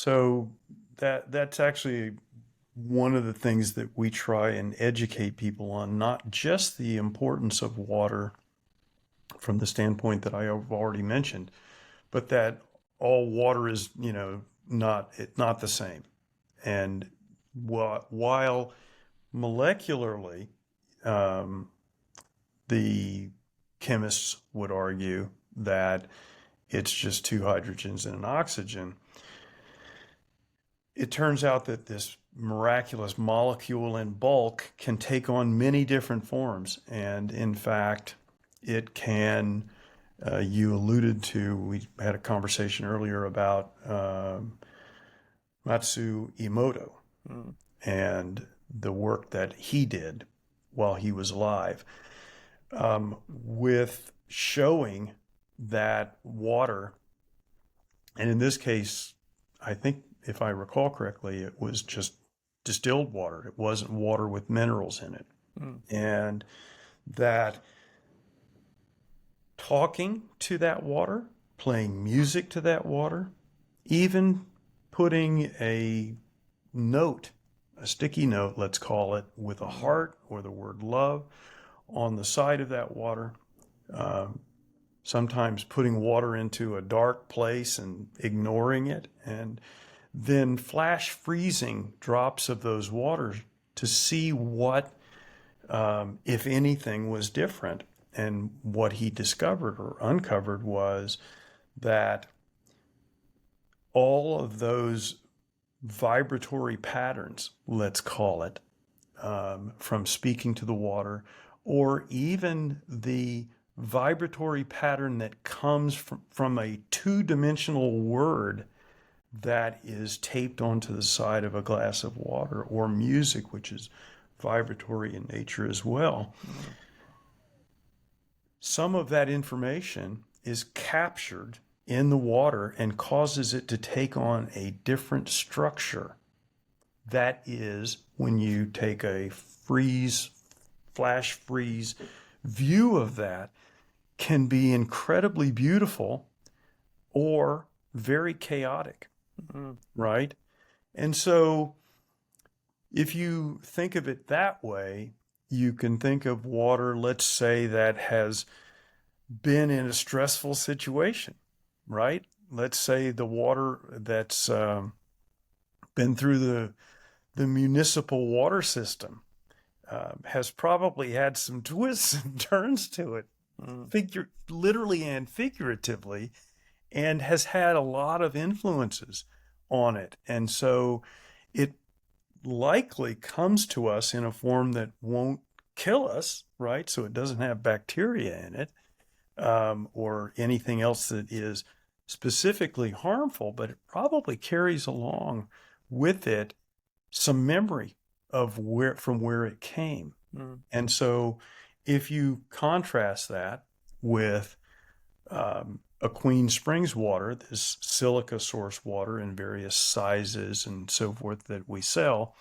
So that's actually one of the things that we try and educate people on, not just the importance of water from the standpoint that I have already mentioned, but that all water is, not the same. And while molecularly, um, the chemists would argue that it's just two hydrogens and an oxygen, it turns out that this miraculous molecule in bulk can take on many different forms. And in fact, it can, you alluded to, we had a conversation earlier about Matsu Emoto and the work that he did while he was alive, with showing that water, and in this case, I think if I recall correctly, it was just distilled water. It wasn't water with minerals in it. And that talking to that water, playing music to that water, even putting a note, a sticky note, let's call it, with a heart or the word love on the side of that water, sometimes putting water into a dark place and ignoring it, and then flash freezing drops of those waters to see what, if anything, was different. And what he discovered or uncovered was that all of those vibratory patterns, let's call it, from speaking to the water, or even the vibratory pattern that comes from a two-dimensional word that is taped onto the side of a glass of water, or music, which is vibratory in nature as well. Some of that information is captured in the water and causes it to take on a different structure. That is, when you take a flash freeze view of that, can be incredibly beautiful or very chaotic, right? And so if you think of it that way, you can think of water, let's say, that has been in a stressful situation, right? Let's say the water that's been through the municipal water system has probably had some twists and turns to it, literally and figuratively, and has had a lot of influences on it. And so it likely comes to us in a form that won't kill us, right? So it doesn't have bacteria in it, or anything else that is specifically harmful, but it probably carries along with it some memory of from where it came. And so if you contrast that with a Queen Springs water, this silica source water in various sizes and so forth that we sell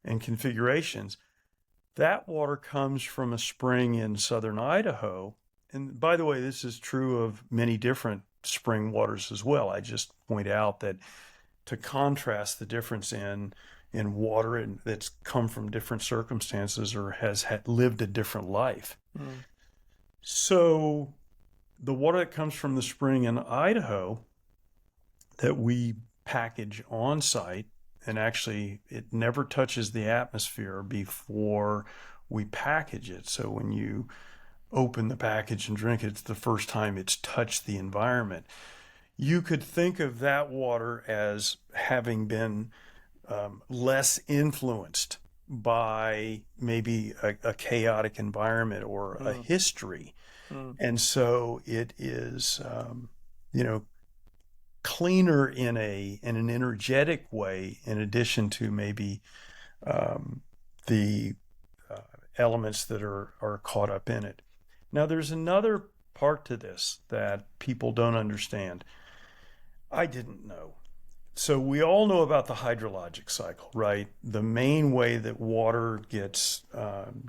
and configurations, that water comes from a spring in southern Idaho. And by the way, this is true of many different spring waters as well. I just point out that to contrast the difference in water that's come from different circumstances or has lived a different life. So the water that comes from the spring in Idaho that we package on site, and actually it never touches the atmosphere before we package it. So when you open the package and drink it, it's the first time it's touched the environment. You could think of that water as having been less influenced by maybe a chaotic environment or a history. And so it is, cleaner in an energetic way, in addition to maybe the elements that are caught up in it. Now, there's another part to this that people don't understand. I didn't know. So we all know about the hydrologic cycle, right? The main way that water gets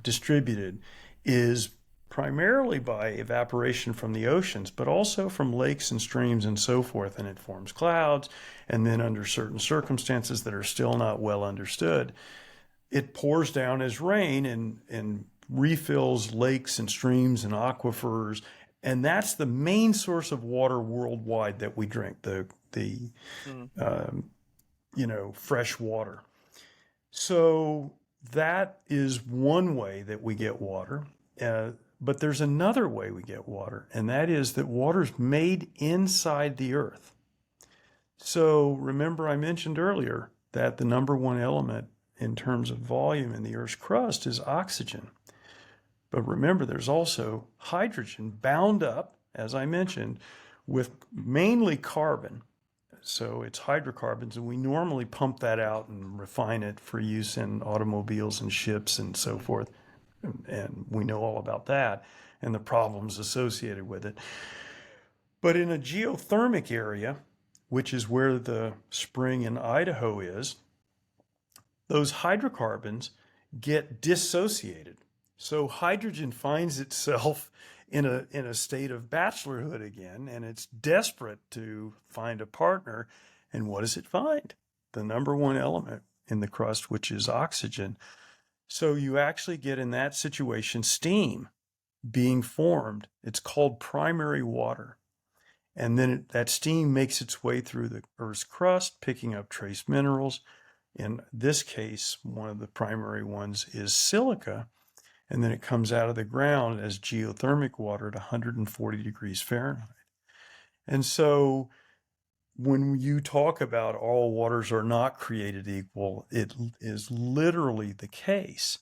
distributed is primarily by evaporation from the oceans, but also from lakes and streams and so forth, and it forms clouds. And then, under certain circumstances that are still not well understood, it pours down as rain and refills lakes and streams and aquifers. And that's the main source of water worldwide that we drink, the fresh water. So that is one way that we get water. But there's another way we get water, and that is that water's made inside the earth. So remember, I mentioned earlier that the number one element in terms of volume in the Earth's crust is oxygen. But remember, there's also hydrogen bound up, as I mentioned, with mainly carbon. So it's hydrocarbons, and we normally pump that out and refine it for use in automobiles and ships and so forth. And we know all about that and the problems associated with it. But in a geothermic area, which is where the spring in Idaho is, those hydrocarbons get dissociated. So hydrogen finds itself in a state of bachelorhood again, and it's desperate to find a partner. And what does it find? The number one element in the crust, which is oxygen. So you actually get, in that situation, steam being formed. It's called primary water. And then that steam makes its way through the Earth's crust, picking up trace minerals. In this case, one of the primary ones is silica. And then it comes out of the ground as geothermic water at 140 degrees Fahrenheit. And so when you talk about all waters are not created equal, it is literally the case.